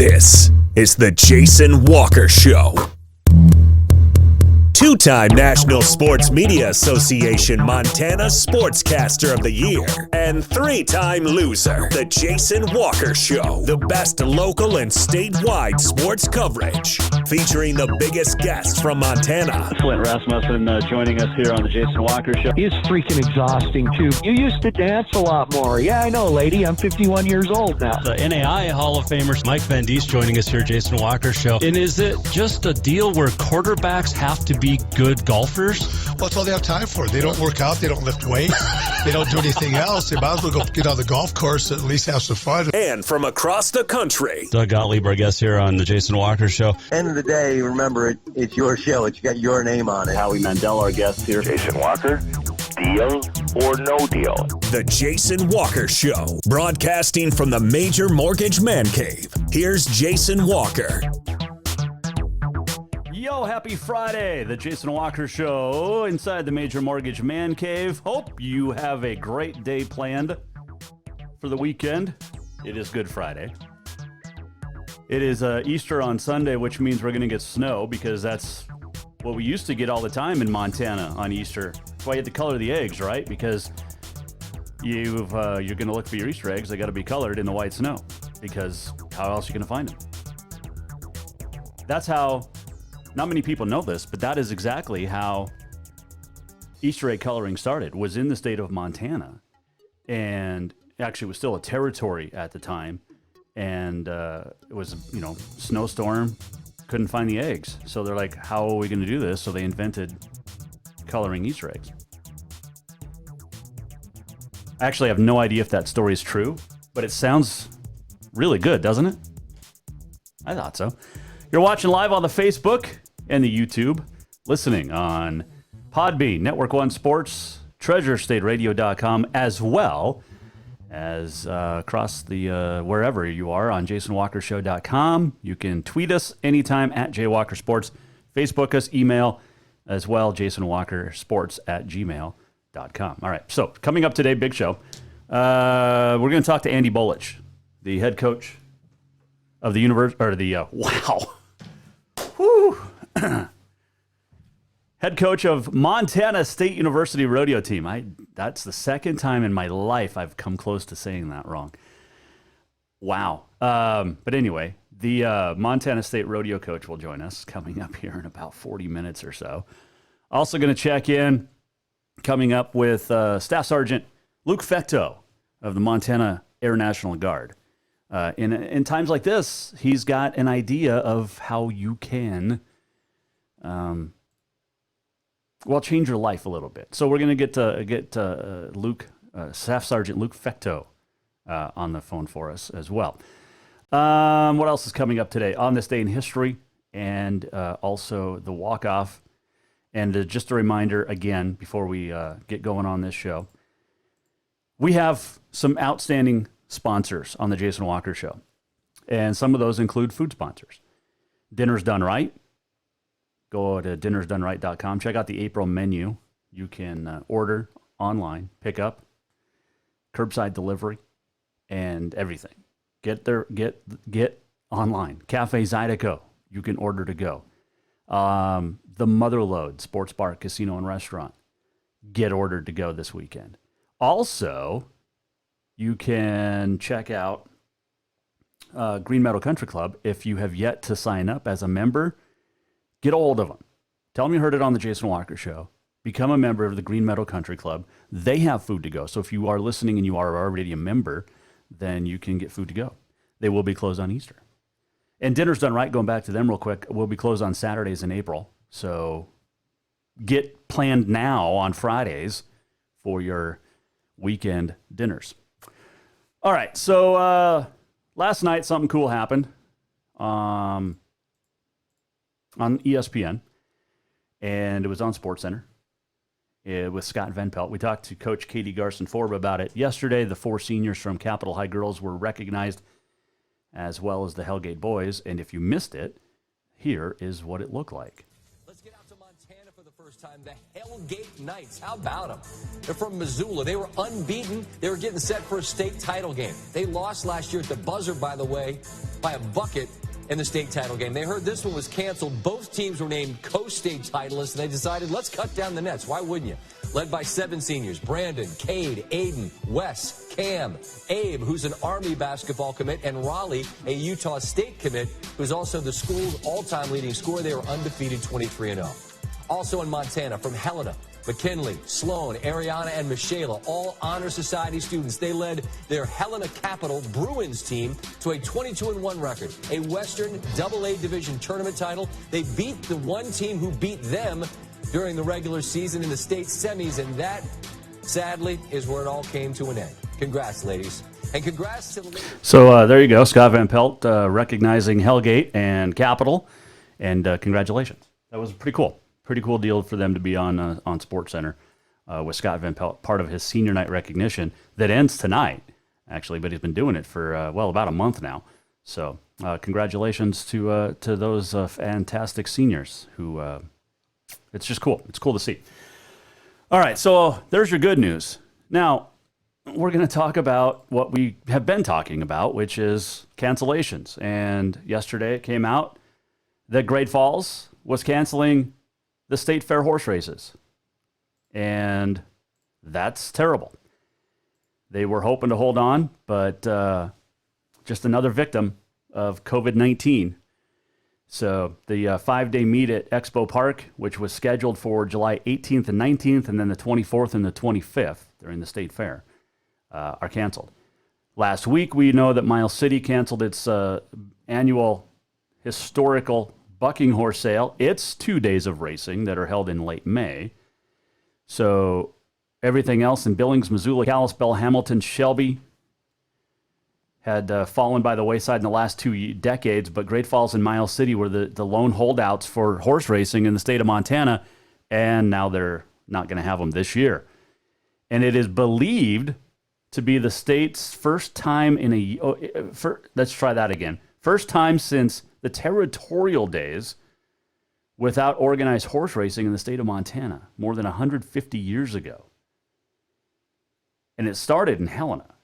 This is the Jason Walker Show. Two-time National Sports Media Association Montana Sportscaster of the Year and three-time loser, the Jason Walker Show. The best local and statewide sports coverage, featuring the biggest guests from Montana. Flint Rasmussen joining us here on the Jason Walker Show. He's freaking exhausting, too. You used to dance a lot more. Yeah, I know, lady. I'm 51 years old now. The NAI Hall of Famer Mike Van Diest joining us here, Jason Walker Show. And is it just a deal where quarterbacks have to be good golfers? Well, that's all they have time for. They don't work out. They don't lift weights. They don't do anything else. They might as well go get on the golf course and at least have some fun. And from across the country, Doug Gottlieb, our guest here on the Jason Walker Show. End of the day, remember, it's your show. It's got your name on it. Howie Mandel, our guest here. Jason Walker, deal or no deal? the Jason Walker Show, broadcasting from the Major Mortgage Man Cave. Here's Jason Walker. Yo, happy Friday. The Jason Walker Show inside the Major Mortgage Man Cave. Hope you have a great day planned for the weekend. It is Good Friday. It is Easter on Sunday, which means we're going to get snow because that's what we used to get all the time in Montana on Easter. That's why you had to color the eggs, right? Because you're going to look for your Easter eggs. They got to be colored in the white snow because how else are you going to find them? That's how, not many people know this, but that is exactly how Easter egg coloring started, was in the state of Montana. And actually it was still a territory at the time. And it was, snowstorm, couldn't find the eggs. So they're like, how are we going to do this? So they invented coloring Easter eggs. I actually have no idea if that story is true, but it sounds really good, doesn't it? I thought so. You're watching live on the Facebook and the YouTube, listening on Podbean, Network One Sports, TreasureStateRadio.com, as well as across the wherever you are on JasonWalkerShow.com. You can tweet us anytime at JWalkerSports, Facebook us, email as well, JasonWalkerSports@gmail.com. All right, so coming up today, big show. We're going to talk to Andy Bolich, the head coach of the head coach of Montana State University rodeo team. That's the second time in my life I've come close to saying that wrong. Wow. But anyway, the Montana State rodeo coach will join us coming up here in about 40 minutes or so. Also going to check in coming up with Staff Sergeant Luke Fecteau of the Montana Air National Guard. In times like this, he's got an idea of how you can change your life a little bit. So we're going to get Luke, Staff Sergeant Luke Fecteau, on the phone for us as well. What else is coming up today? On this day in history, and also the walk-off. And just a reminder, again, before we get going on this show, we have some outstanding sponsors on the Jason Walker Show. And some of those include food sponsors. Dinner's Done Right. Go to dinnersdoneright.com. Check out the April menu. You can order online, pick up, curbside delivery, and everything. Get online. Cafe Zydeco. You can order to go. The Motherlode Sports Bar, Casino, and Restaurant. Get ordered to go this weekend. Also, you can check out Green Meadow Country Club. If you have yet to sign up as a member, get a hold of them. Tell them you heard it on the Jason Walker Show. Become a member of the Green Meadow Country Club. They have food to go. So if you are listening and you are already a member, then you can get food to go. They will be closed on Easter. And Dinner's Done Right, going back to them real quick, will be closed on Saturdays in April. So get planned now on Fridays for your weekend dinners. All right, so last night something cool happened on ESPN, and it was on SportsCenter with Scott Van Pelt. We talked to Coach Katie Garson-Forbes about it yesterday. The 4 seniors from Capitol High Girls were recognized, as well as the Hellgate boys, and if you missed it, here is what it looked like. Let's get out to Montana. Montana for the first time, the Hellgate Knights. How about them? They're from Missoula. They were unbeaten. They were getting set for a state title game. They lost last year at the buzzer, by the way, by a bucket in the state title game. They heard this one was canceled. Both teams were named co-state titleists, and they decided, let's cut down the nets. Why wouldn't you? Led by 7 seniors, Brandon, Cade, Aiden, Wes, Cam, Abe, who's an Army basketball commit, and Raleigh, a Utah State commit, who's also the school's all-time leading scorer. They were undefeated 23-0. Also in Montana, from Helena, McKinley, Sloan, Ariana, and Michaela, all Honor Society students. They led their Helena Capital Bruins team to a 22-1 record, a Western AA Division tournament title. They beat the one team who beat them during the regular season in the state semis, and that, sadly, is where it all came to an end. Congrats, ladies. And congrats to the ladies. So there you go. Scott Van Pelt recognizing Hellgate and Capital, and congratulations. That was pretty cool. Pretty cool deal for them to be on SportsCenter with Scott Van Pelt, part of his senior night recognition that ends tonight, actually, but he's been doing it for, about a month now. So congratulations to those fantastic seniors who, it's just cool. It's cool to see. All right, so there's your good news. Now, we're going to talk about what we have been talking about, which is cancellations. And yesterday it came out that Great Falls was canceling the state fair horse races. And that's terrible. They were hoping to hold on, but just another victim of COVID-19. So the 5-day meet at Expo Park, which was scheduled for July 18th and 19th, and then the 24th and the 25th during the state fair, are canceled. Last week, we know that Miles City canceled its annual historical bucking horse sale. It's 2 days of racing that are held in late May. So everything else in Billings, Missoula, Kalispell, Hamilton, Shelby had fallen by the wayside in the last 2 decades, but Great Falls and Miles City were the lone holdouts for horse racing in the state of Montana, and now they're not going to have them this year. And it is believed to be the state's first time let's try that again. First time since the territorial days without organized horse racing in the state of Montana, more than 150 years ago. And it started in Helena.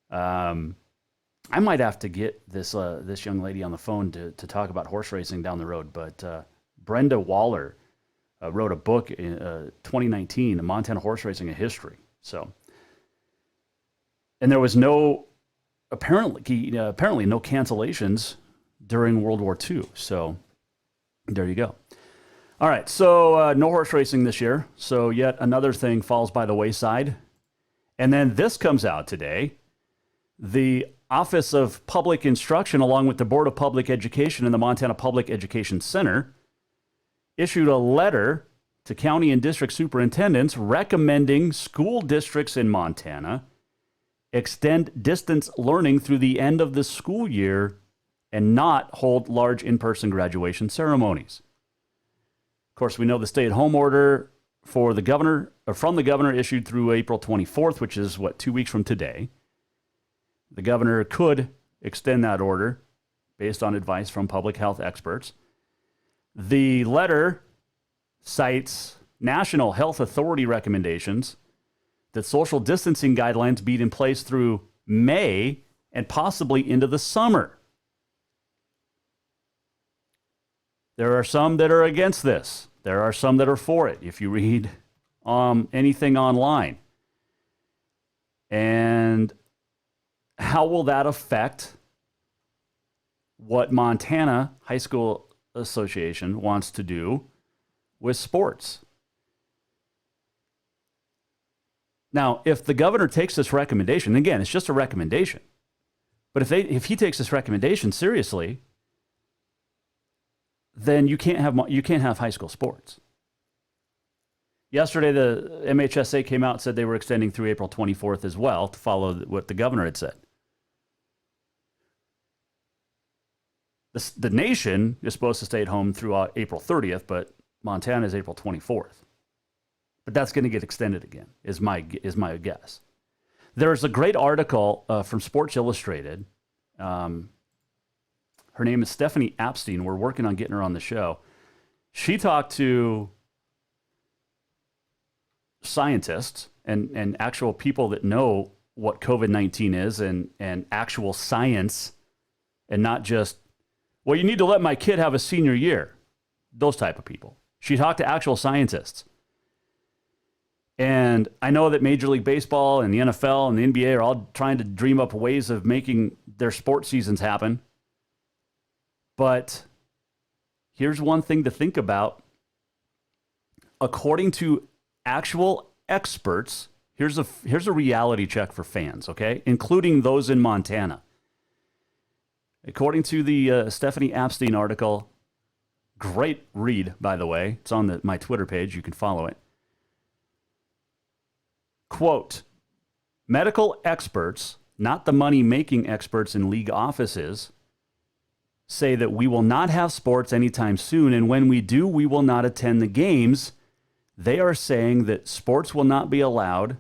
I might have to get this young lady on the phone to talk about horse racing down the road, but Brenda Waller wrote a book in 2019, Montana Horse Racing, a History. So, and there was apparently no cancellations during World War II. So there you go. All right, so no horse racing this year. So yet another thing falls by the wayside. And then this comes out today. The Office of Public Instruction, along with the Board of Public Education and the Montana Public Education Center, issued a letter to county and district superintendents recommending school districts in Montana extend distance learning through the end of the school year and not hold large in-person graduation ceremonies. Of course, we know the stay-at-home order from the governor issued through April 24th, which is 2 weeks from today. The governor could extend that order based on advice from public health experts. The letter cites National Health Authority recommendations that social distancing guidelines be in place through May and possibly into the summer. There are some that are against this. There are some that are for it, if you read anything online. And how will that affect what Montana High School Association wants to do with sports? Now, if the governor takes this recommendation, again, it's just a recommendation, but if he takes this recommendation seriously, then you can't have high school sports. Yesterday, the MHSA came out and said they were extending through April 24th as well to follow what the governor had said. The nation is supposed to stay at home through April 30th, but Montana is April 24th. But that's going to get extended again, is my guess. There's a great article from Sports Illustrated. Her name is Stephanie Apstein. We're working on getting her on the show. She talked to scientists and actual people that know what COVID-19 is and actual science, and not just, well, you need to let my kid have a senior year. Those type of people. She talked to actual scientists. And I know that Major League Baseball and the NFL and the NBA are all trying to dream up ways of making their sports seasons happen. But here's one thing to think about. According to actual experts, here's a reality check for fans, okay? Including those in Montana. According to the Stephanie Epstein article, great read, by the way. It's on my Twitter page. You can follow it. Quote, medical experts, not the money-making experts in league offices, say that we will not have sports anytime soon, and when we do, we will not attend the games. They are saying that sports will not be allowed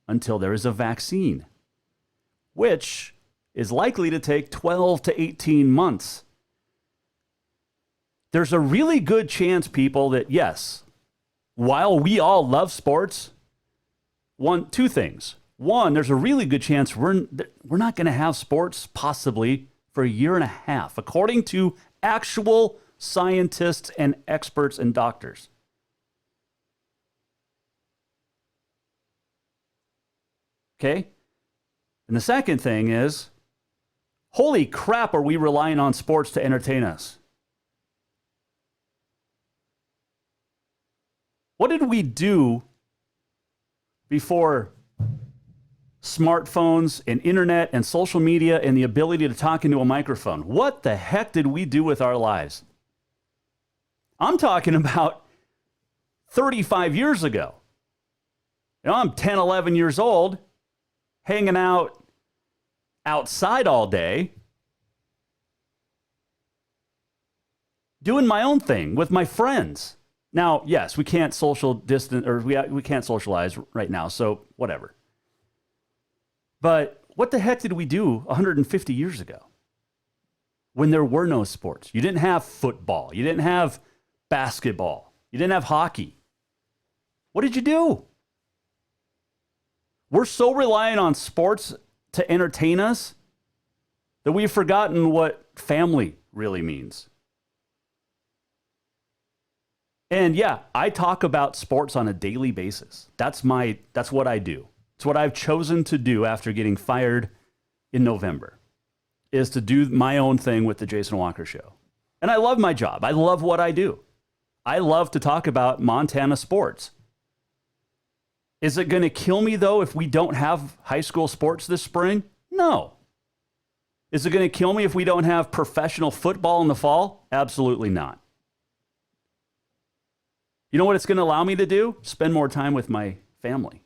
until there is a vaccine, which is likely to take 12 to 18 months. There's a really good chance, people, that yes, while we all love sports, two things. One, there's a really good chance we're not going to have sports possibly for a year and a half, according to actual scientists and experts and doctors. Okay? And the second thing is, holy crap, are we relying on sports to entertain us? What did we do before smartphones and internet and social media and the ability to talk into a microphone? What the heck did we do with our lives? I'm talking about 35 years ago. You know, I'm 10, 11 years old, hanging out outside all day, doing my own thing with my friends. Now, yes, we can't social distance, or we can't socialize right now, so whatever. But what the heck did we do 150 years ago when there were no sports? You didn't have football. You didn't have basketball. You didn't have hockey. What did you do? We're so reliant on sports to entertain us that we've forgotten what family really means. And yeah, I talk about sports on a daily basis. That's what I do. It's what I've chosen to do after getting fired in November, is to do my own thing with the Jason Walker Show. And I love my job. I love what I do. I love to talk about Montana sports. Is it going to kill me, though, if we don't have high school sports this spring? No. Is it going to kill me if we don't have professional football in the fall? Absolutely not. You know what it's going to allow me to do? Spend more time with my family.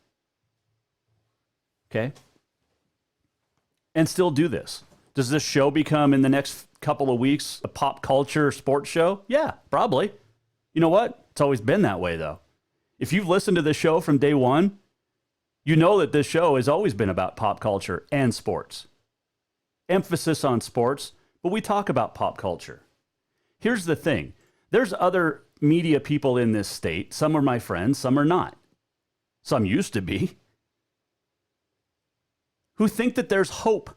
Okay? And still do this. Does this show become, in the next couple of weeks, a pop culture sports show? Yeah, probably. You know what? It's always been that way, though. If you've listened to this show from day one, you know that this show has always been about pop culture and sports. Emphasis on sports, but we talk about pop culture. Here's the thing. There's other media people in this state. Some are my friends, some are not. Some used to be. Who think that there's hope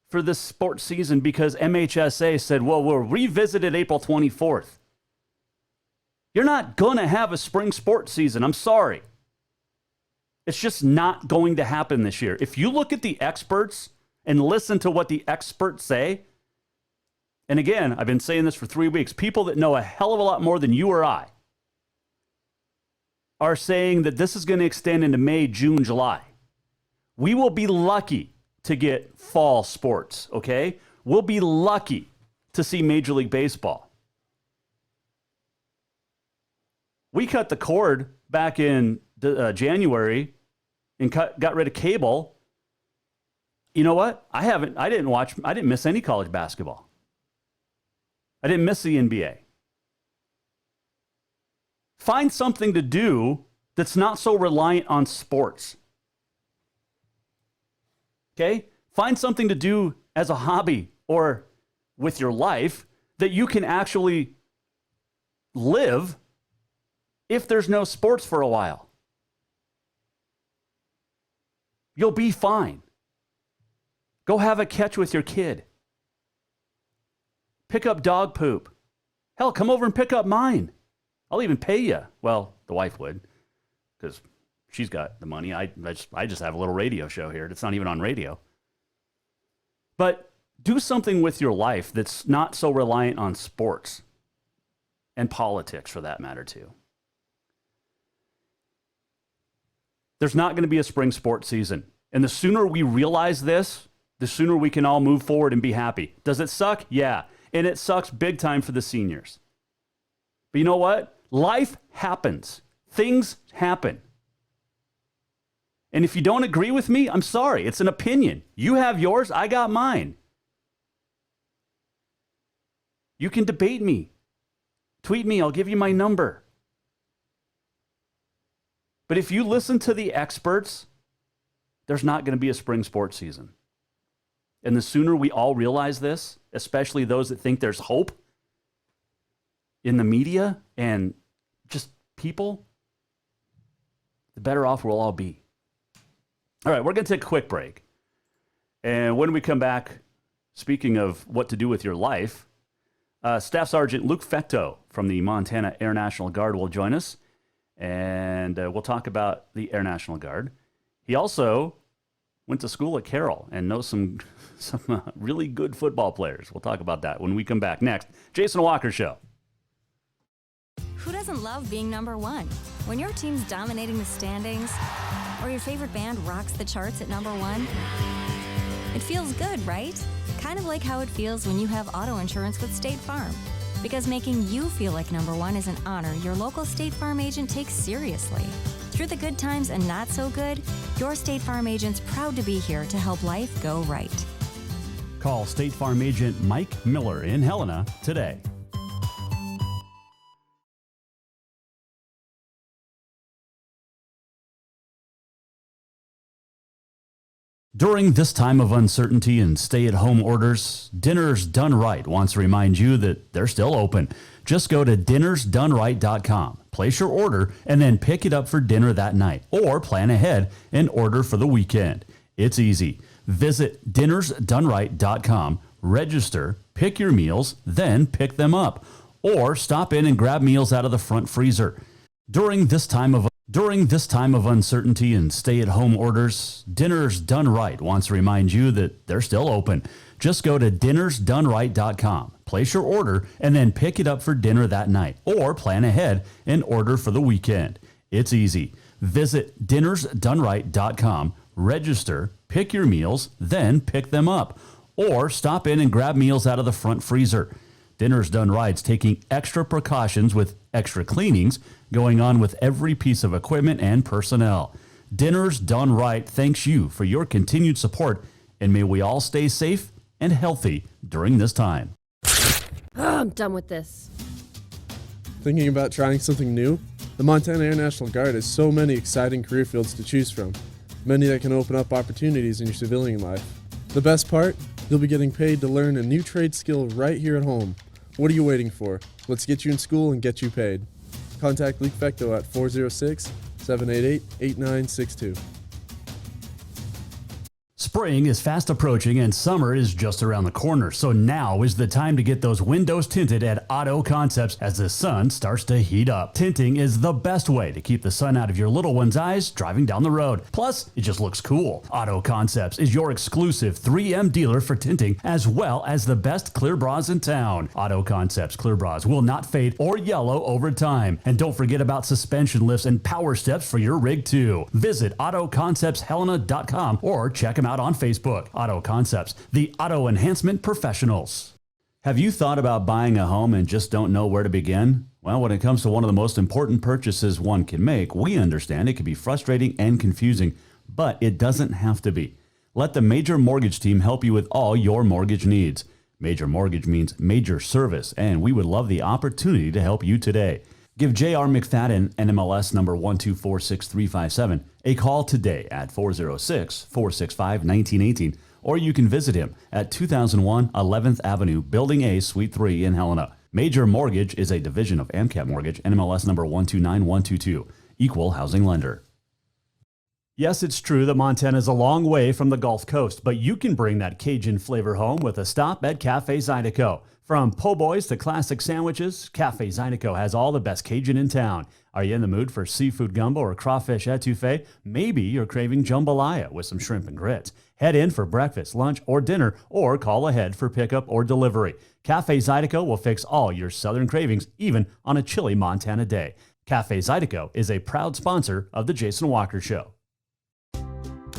for this sports season because MHSA said, well, we'll revisit it April 24th. You're not going to have a spring sports season. I'm sorry. It's just not going to happen this year. If you look at the experts and listen to what the experts say, and again, I've been saying this for 3 weeks, people that know a hell of a lot more than you or I are saying that this is going to extend into May, June, July. We will be lucky to get fall sports, okay? We'll be lucky to see Major League Baseball. We cut the cord back in January and got rid of cable. You know what? I didn't miss any college basketball. I didn't miss the NBA. Find something to do that's not so reliant on sports. Okay? Find something to do as a hobby or with your life that you can actually live if there's no sports for a while. You'll be fine. Go have a catch with your kid. Pick up dog poop. Hell, come over and pick up mine. I'll even pay you. Well, the wife would, because she's got the money. I just have a little radio show here. It's not even on radio. But do something with your life that's not so reliant on sports and politics, for that matter, too. There's not going to be a spring sports season. And the sooner we realize this, the sooner we can all move forward and be happy. Does it suck? Yeah. And it sucks big time for the seniors. But you know what? Life happens. Things happen. And if you don't agree with me, I'm sorry. It's an opinion. You have yours. I got mine. You can debate me. Tweet me. I'll give you my number. But if you listen to the experts, there's not going to be a spring sports season. And the sooner we all realize this, especially those that think there's hope in the media and just people, the better off we'll all be. All right, we're going to take a quick break. And when we come back, speaking of what to do with your life, Staff Sergeant Luke Fecteau from the Montana Air National Guard will join us. And we'll talk about the Air National Guard. He also went to school at Carroll and knows some really good football players. We'll talk about that when we come back next. Jason Walker Show. Who doesn't love being number one? When your team's dominating the standings, or your favorite band rocks the charts at number one, it feels good, right? Kind of like how it feels when you have auto insurance with State Farm. Because making you feel like number one is an honor your local State Farm agent takes seriously. Through the good times and not so good, your State Farm agent's proud to be here to help life go right. Call State Farm agent Mike Miller in Helena today. During this time of uncertainty and stay-at-home orders, Dinners Done Right wants to remind you that they're still open. Just go to dinnersdoneright.com, place your order, and then pick it up for dinner that night, or plan ahead and order for the weekend. It's easy. Visit dinnersdoneright.com, register, pick your meals, then pick them up, or stop in and grab meals out of the front freezer. During this time of uncertainty and stay-at-home orders, Dinners Done Right wants to remind you that they're still open. Just go to dinnersdoneright.com, place your order, and then pick it up for dinner that night, or plan ahead and order for the weekend. It's easy. Visit dinnersdoneright.com, register, pick your meals, then pick them up, or stop in and grab meals out of the front freezer. Dinners Done Right's taking extra precautions with extra cleanings going on with every piece of equipment and personnel. Dinners Done Right thanks you for your continued support, and may we all stay safe and healthy during this time. I'm done with this. Thinking about trying something new? The Montana Air National Guard has so many exciting career fields to choose from, many that can open up opportunities in your civilian life. The best part? You'll be getting paid to learn a new trade skill right here at home. What are you waiting for? Let's get you in school and get you paid. Contact Luke Fecteau at 406-788-8962. Spring is fast approaching and summer is just around the corner, so now is the time to get those windows tinted at Auto Concepts as the sun starts to heat up. Tinting is the best way to keep the sun out of your little one's eyes driving down the road. Plus, it just looks cool. Auto Concepts is your exclusive 3M dealer for tinting, as well as the best clear bras in town. Auto Concepts clear bras will not fade or yellow over time. And don't forget about suspension lifts and power steps for your rig too. Visit AutoConceptsHelena.com or check them out on Facebook. Auto Concepts, the auto enhancement professionals. Have you thought about buying a home and just don't know where to begin? Well, when it comes to one of the most important purchases one can make, we understand it can be frustrating and confusing, but it doesn't have to be. Let the Major Mortgage team help you with all your mortgage needs. Major Mortgage means major service, and we would love the opportunity to help you today. Give J.R. McFadden, NMLS number 1246357, a call today at 406-465-1918, or you can visit him at 2001 11th Avenue, Building A, Suite 3 in Helena. Major Mortgage is a division of AMCAP Mortgage, NMLS number 129122, equal housing lender. Yes, it's true that Montana is a long way from the Gulf Coast, but you can bring that Cajun flavor home with a stop at Cafe Zydeco. From po' boys to classic sandwiches, Cafe Zydeco has all the best Cajun in town. Are you in the mood for seafood gumbo or crawfish etouffee? Maybe you're craving jambalaya with some shrimp and grits. Head in for breakfast, lunch, or dinner, or call ahead for pickup or delivery. Cafe Zydeco will fix all your southern cravings, even on a chilly Montana day. Cafe Zydeco is a proud sponsor of The Jason Walker Show.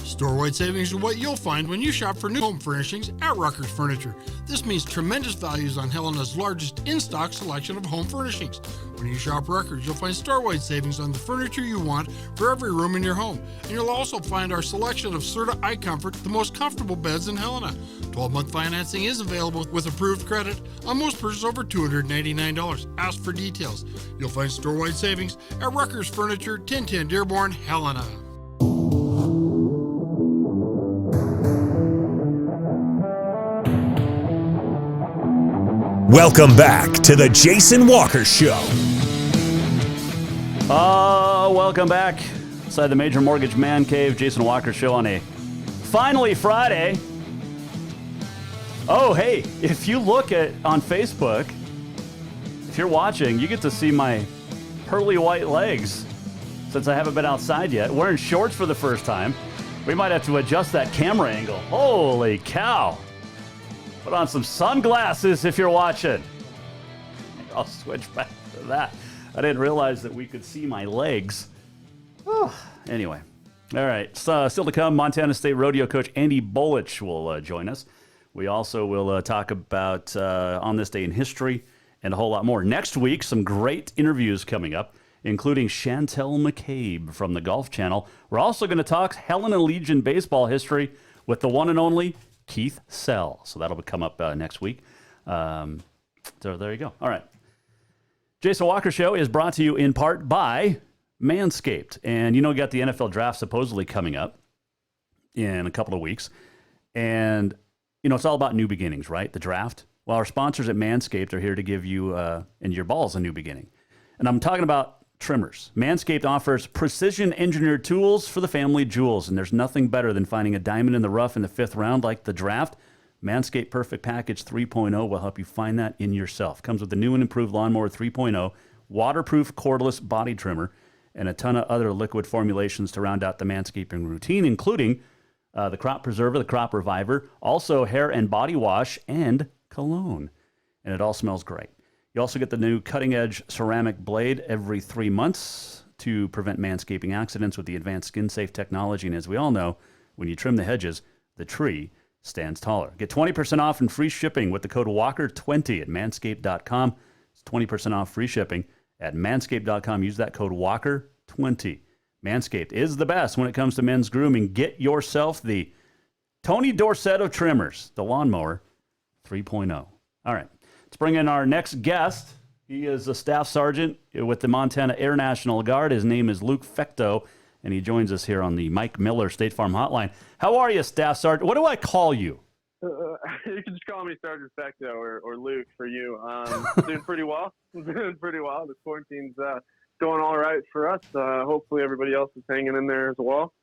Store-wide savings are what you'll find when you shop for new home furnishings at Rucker's Furniture. This means tremendous values on Helena's largest in-stock selection of home furnishings. When you shop Rucker's, you'll find store-wide savings on the furniture you want for every room in your home. And you'll also find our selection of Serta iComfort, the most comfortable beds in Helena. 12-month financing is available with approved credit on most purchases over $289. Ask for details. You'll find store-wide savings at Rucker's Furniture, 1010 Dearborn, Helena. Welcome back to the Jason Walker Show. Welcome back inside the Major Mortgage Man Cave, Jason Walker Show on a finally Friday. Oh, hey, if you look on Facebook, if you're watching, you get to see my pearly white legs since I haven't been outside yet. Wearing shorts for the first time. We might have to adjust that camera angle. Holy cow. Put on some sunglasses if you're watching. I'll switch back to that. I didn't realize that we could see my legs. Anyway. All right. So, still to come, Montana State Rodeo coach Andy Bolich will join us. We also will talk about On This Day in History and a whole lot more. Next week, some great interviews coming up, including Chantel McCabe from the Golf Channel. We're also going to talk Helena Legion baseball history with the one and only Keith Sell. So that'll come up next week. So there you go. All right. Jason Walker Show is brought to you in part by Manscaped. And you know, we got the NFL draft supposedly coming up in a couple of weeks. And, you know, it's all about new beginnings, right? The draft. Well, our sponsors at Manscaped are here to give you and your balls a new beginning. And I'm talking about trimmers. Manscaped offers precision-engineered tools for the family jewels, and there's nothing better than finding a diamond in the rough in the fifth round like the draft. Manscaped Perfect Package 3.0 will help you find that in yourself. Comes with the new and improved Lawnmower 3.0, waterproof cordless body trimmer, and a ton of other liquid formulations to round out the manscaping routine, including the Crop Preserver, the Crop Reviver, also hair and body wash, and cologne. And it all smells great. You also get the new cutting-edge ceramic blade every 3 months to prevent manscaping accidents with the advanced skin-safe technology. And as we all know, when you trim the hedges, the tree stands taller. Get 20% off and free shipping with the code WALKER20 at manscaped.com. It's 20% off free shipping at manscaped.com. Use that code WALKER20. Manscaped is the best when it comes to men's grooming. Get yourself the Tony Dorsett of trimmers, the Lawnmower 3.0. All right. Let's bring in our next guest. He is a staff sergeant with the Montana Air National Guard. His name is Luke Fecteau, and he joins us here on the Mike Miller State Farm Hotline. How are you, Staff Sergeant? What do I call you? You can just call me Sergeant Fecteau or Luke for you. Doing pretty well. Doing pretty well. The quarantine's going all right for us. Hopefully everybody else is hanging in there as well.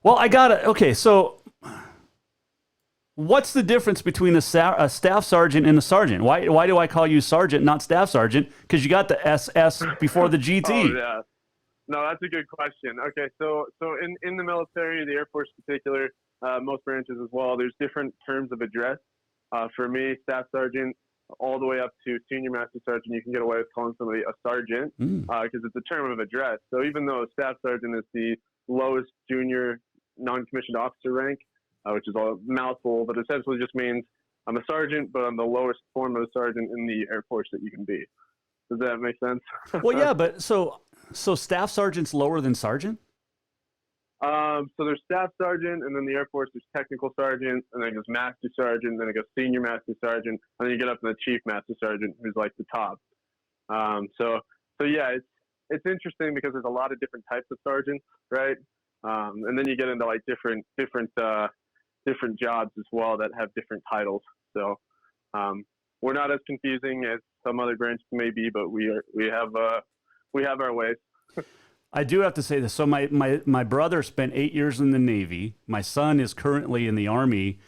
Well, I got it. Okay, so what's the difference between a staff sergeant and a sergeant? Why do I call you sergeant, not staff sergeant? Because you got the SS before the GT. Oh, yeah. No, that's a good question. Okay, so in the military, the Air Force in particular, most branches as well, there's different terms of address. For me, staff sergeant, all the way up to senior master sergeant, you can get away with calling somebody a sergeant because it's a term of address. So even though a staff sergeant is the lowest junior non-commissioned officer rank, which is a mouthful, but essentially just means I'm a sergeant, but I'm the lowest form of a sergeant in the Air Force that you can be. Does that make sense? Well, yeah, but so staff sergeant's lower than sergeant? So there's staff sergeant, and then the Air Force there's technical sergeant, and then it goes master sergeant, then it goes senior master sergeant, and then you get up to the chief master sergeant, who's like the top. So yeah, it's interesting because there's a lot of different types of sergeants, right? And then you get into like different jobs as well that have different titles. So we're not as confusing as some other branches may be, but we have our ways. I do have to say this. So my brother spent 8 years in the Navy. My son is currently in the Army,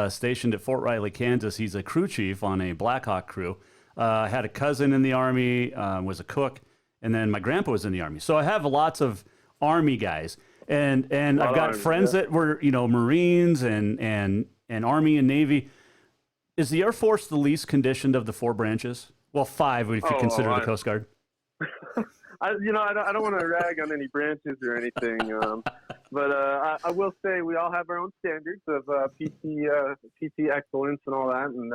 stationed at Fort Riley, Kansas. He's a crew chief on a Black Hawk crew. I had a cousin in the Army, was a cook, and then my grandpa was in the Army. So I have lots of Army guys, and I've got friends that were, you know, Marines and Army and Navy. Is the Air Force the least conditioned of the 4 branches? Well, 5 if you consider the Coast Guard. I don't want to rag on any branches or anything, but I will say we all have our own standards of PT excellence and all that, and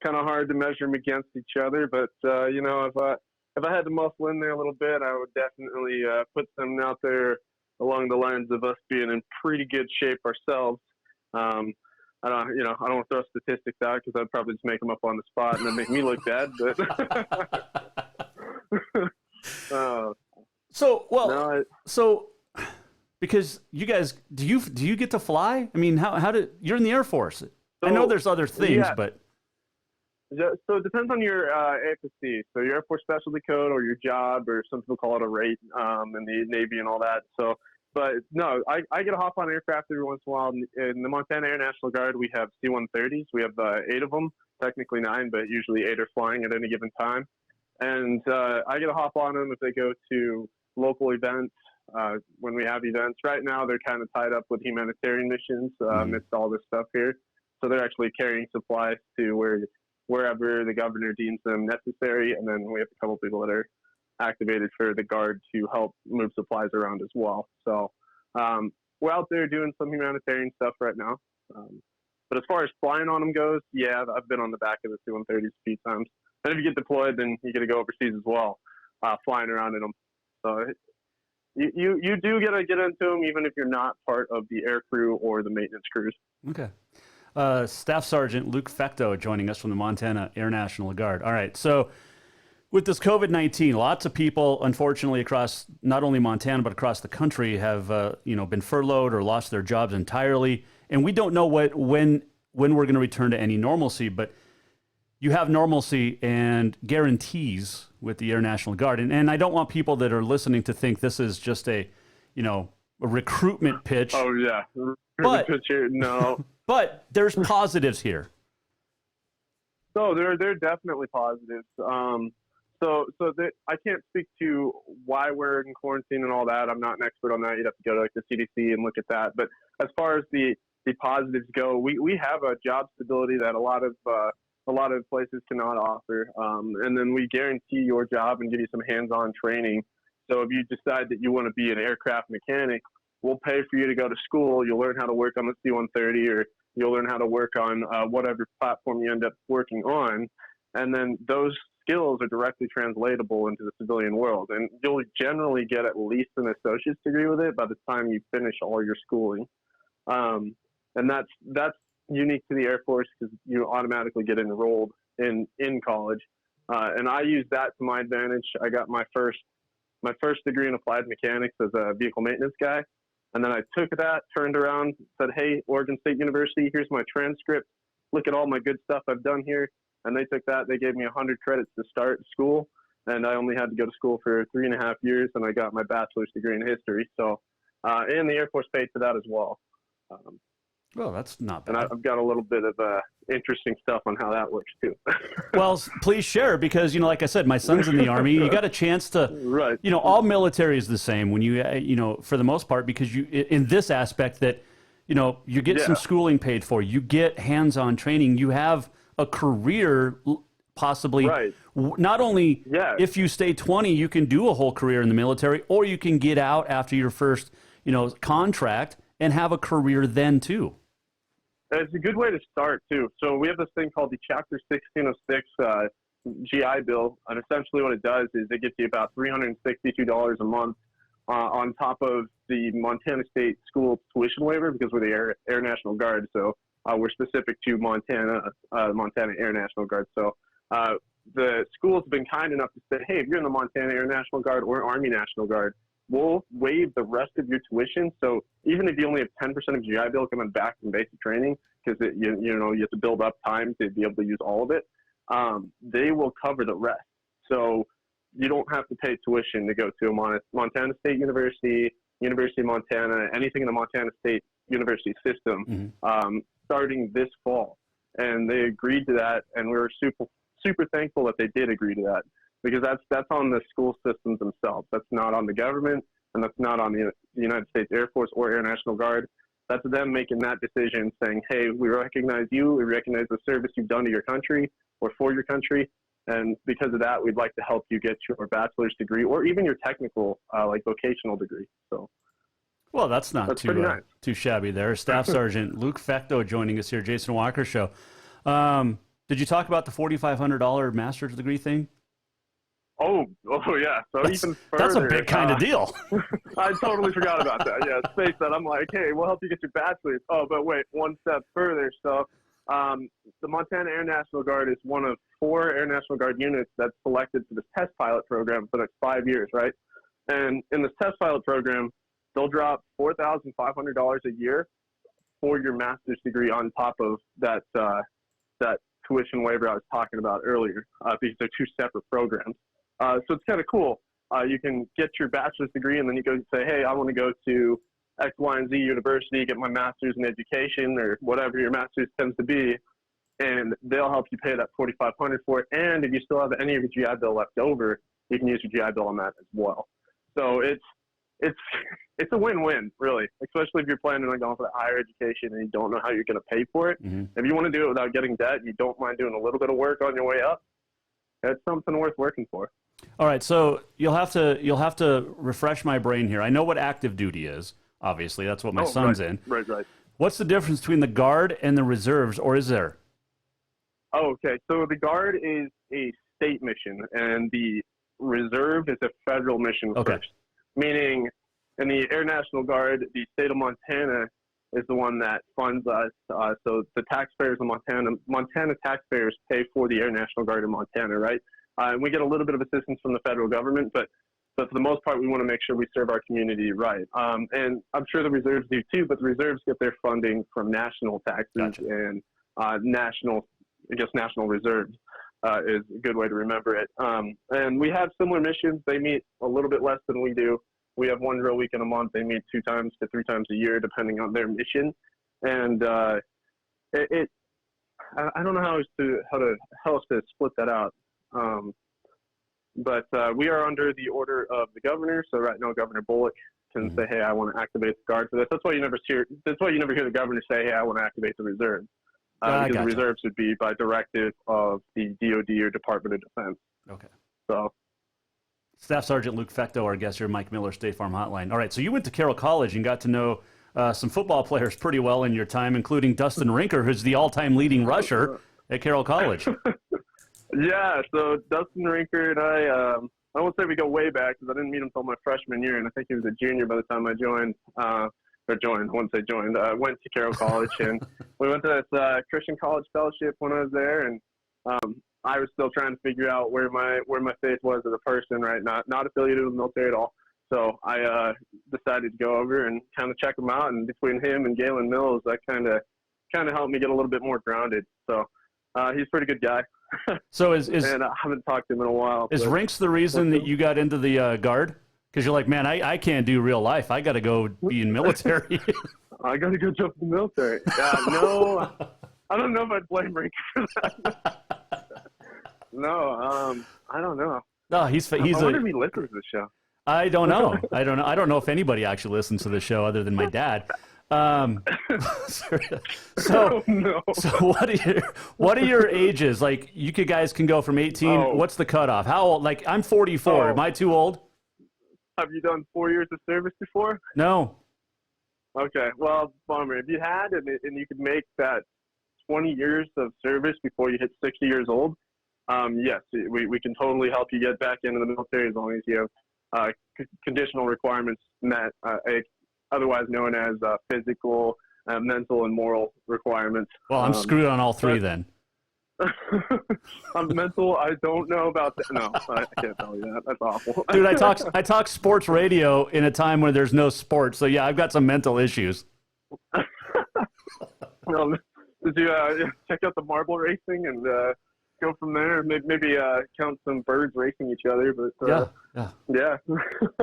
kind of hard to measure them against each other. But if I had to muscle in there a little bit, I would definitely put them out there along the lines of us being in pretty good shape ourselves. I don't want to throw statistics out because I'd probably just make them up on the spot and then make me look bad. But so because you guys, do you get to fly? I mean, you're in the Air Force? I know there's other things, but. So it depends on your AFSC, so your Air Force Specialty Code or your job, or some people call it a rate in the Navy and all that. So, but no, I get to hop on aircraft every once in a while. In the Montana Air National Guard, we have C-130s. We have 8 of them, technically 9, but usually 8 are flying at any given time. And I get to hop on them if they go to local events. When we have events, right now they're kind of tied up with humanitarian missions amidst all this stuff here. So they're actually carrying supplies to wherever the governor deems them necessary. And then we have a couple people that are activated for the Guard to help move supplies around as well. So we're out there doing some humanitarian stuff right now. But as far as flying on them goes, yeah, I've been on the back of the C-130s a few times. And if you get deployed, then you get to go overseas as well, flying around in them. So you do get to get into them even if you're not part of the air crew or the maintenance crews. Okay. Staff Sergeant Luke Fecteau joining us from the Montana Air National Guard. All right, so with this COVID-19, lots of people, unfortunately, across not only Montana but across the country have been furloughed or lost their jobs entirely, and we don't know when we're going to return to any normalcy. But you have normalcy and guarantees with the Air National Guard, and I don't want people that are listening to think this is just a recruitment pitch. Oh yeah, but no. But there's positives here. So there are definitely positives. I can't speak to why we're in quarantine and all that. I'm not an expert on that. You'd have to go to the CDC and look at that. But as far as the positives go, we have a job stability that a lot of places cannot offer. And then we guarantee your job and give you some hands-on training. So if you decide that you want to be an aircraft mechanic, we'll pay for you to go to school. You'll learn how to work on the C-130, or you'll learn how to work on whatever platform you end up working on. And then those skills are directly translatable into the civilian world. And you'll generally get at least an associate's degree with it by the time you finish all your schooling. And that's unique to the Air Force because you automatically get enrolled in college. And I use that to my advantage. I got my first degree in applied mechanics as a vehicle maintenance guy. And then I took that, turned around, said, hey, Oregon State University, here's my transcript. Look at all my good stuff I've done here. And they took that. They gave me 100 credits to start school. And I only had to go to school for 3.5 years, and I got my bachelor's degree in history. So, and the Air Force paid for that as well. Well, that's not bad. And I've got a little bit of interesting stuff on how that works, too. Well, please share, because, like I said, my son's in the Army. You got a chance to, right. All military is the same when you, for the most part, because you, in this aspect that, you get some schooling paid for, you get hands-on training, you have a career possibly. Right. Not only if you stay 20, you can do a whole career in the military, or you can get out after your first, contract and have a career then too. It's a good way to start, too. So we have this thing called the Chapter 1606 GI Bill, and essentially what it does is it gets you about $362 a month on top of the Montana State School tuition waiver, because we're the Air National Guard, so we're specific to Montana Air National Guard. So the school's been kind enough to say, hey, if you're in the Montana Air National Guard or Army National Guard, we'll waive the rest of your tuition. So even if you only have 10% of GI Bill coming back from basic training, because you have to build up time to be able to use all of it, they will cover the rest. So you don't have to pay tuition to go to a Montana State University, University of Montana, anything in the Montana State University system, starting this fall. And they agreed to that, and we were super thankful that they did agree to that, because that's on the school systems themselves. That's not on the government, and that's not on the United States Air Force or Air National Guard. That's them making that decision, saying, hey, we recognize you, we recognize the service you've done to your country or for your country, and because of that, we'd like to help you get your bachelor's degree or even your technical, like vocational degree. So, well, that's not too shabby there. Staff Sergeant Luke Fecteau joining us here, Jason Walker Show. Did you talk about the $4,500 master's degree thing? Oh yeah. So even further, that's a big kind of deal. I totally forgot about that. Yeah, space that. I'm like, hey, we'll help you get your bachelor's. Oh, but wait, one step further. So the Montana Air National Guard is one of 4 Air National Guard units that's selected for this test pilot program for the next 5 years, right? And in this test pilot program, they'll drop $4,500 a year for your master's degree on top of that tuition waiver I was talking about earlier, because they're 2 separate programs. So it's kind of cool. You can get your bachelor's degree, and then you go say, hey, I want to go to X, Y, and Z university, get my master's in education or whatever your master's tends to be, and they'll help you pay that $4,500 for it. And if you still have any of your GI Bill left over, you can use your GI Bill on that as well. So it's a win-win, really, especially if you're planning on going for that higher education and you don't know how you're going to pay for it. If you want to do it without getting debt, you don't mind doing a little bit of work on your way up, it's something worth working for. All right, so you'll have to refresh my brain here. I know what active duty is. Obviously, that's what my son's in. Right. What's the difference between the Guard and the Reserves, or is there? Oh, okay. So the Guard is a state mission, and the Reserve is a federal mission first. Meaning, in the Air National Guard, the state of Montana is the one that funds us. So the taxpayers of Montana taxpayers pay for the Air National Guard in Montana, right? And we get a little bit of assistance from the federal government, but for the most part, we want to make sure we serve our community right. And I'm sure the Reserves do too, but the Reserves get their funding from national taxes and national reserves is a good way to remember it. And we have similar missions. They meet a little bit less than we do. We have 1 drill week in a month. They meet 2 times to 3 times a year, depending on their mission. And I don't know how else to split that out. But we are under the order of the governor. So right now, Governor Bullock can say, "Hey, I want to activate the Guard for this." That's why you never hear the governor say, "Hey, I want to activate the Reserve," because the Reserves would be by directive of the DoD or Department of Defense. Okay. So, Staff Sergeant Luke Fecteau, our guest here, Mike Miller, State Farm Hotline. All right, so you went to Carroll College and got to know some football players pretty well in your time, including Dustin Rinker, who's the all-time leading rusher at Carroll College. Yeah, so Dustin Rinker and I won't say we go way back because I didn't meet him until my freshman year, and I think he was a junior by the time I went to Carroll College, and we went to this Christian College Fellowship when I was there, and I was still trying to figure out where my faith was as a person, right? Not affiliated with the military at all. So I decided to go over and kind of check him out, and between him and Galen Mills, that kind of helped me get a little bit more grounded. So he's a pretty good guy. So and I haven't talked to him in a while. Is Rinks the reason that you got into the Guard? Because you're like, man, I can't do real life. I got to go be in military. I got to go jump in the military. No, I don't know if I'd blame Rinks for that. No, I don't know. No, I wonder if he listens to the show. I don't know. I don't know if anybody actually listens to the show other than my dad. So what are your ages? Like, you guys can go from 18. Oh. What's the cutoff? How old? Like, I'm 44. Am I too old? Have you done 4 years of service before? No. Okay. Well, bummer. If you had, and you could make that 20 years of service before you hit 60 years old, yes, we can totally help you get back into the military as long as you have conditional requirements met, otherwise known as physical, mental, and moral requirements. Well, I'm screwed on all three then. I'm mental. I don't know about that. No, I can't tell you that. That's awful. Dude, I talk sports radio in a time where there's no sports. So, yeah, I've got some mental issues. Did you check out the marble racing and go from there. Maybe count some birds racing each other. But yeah.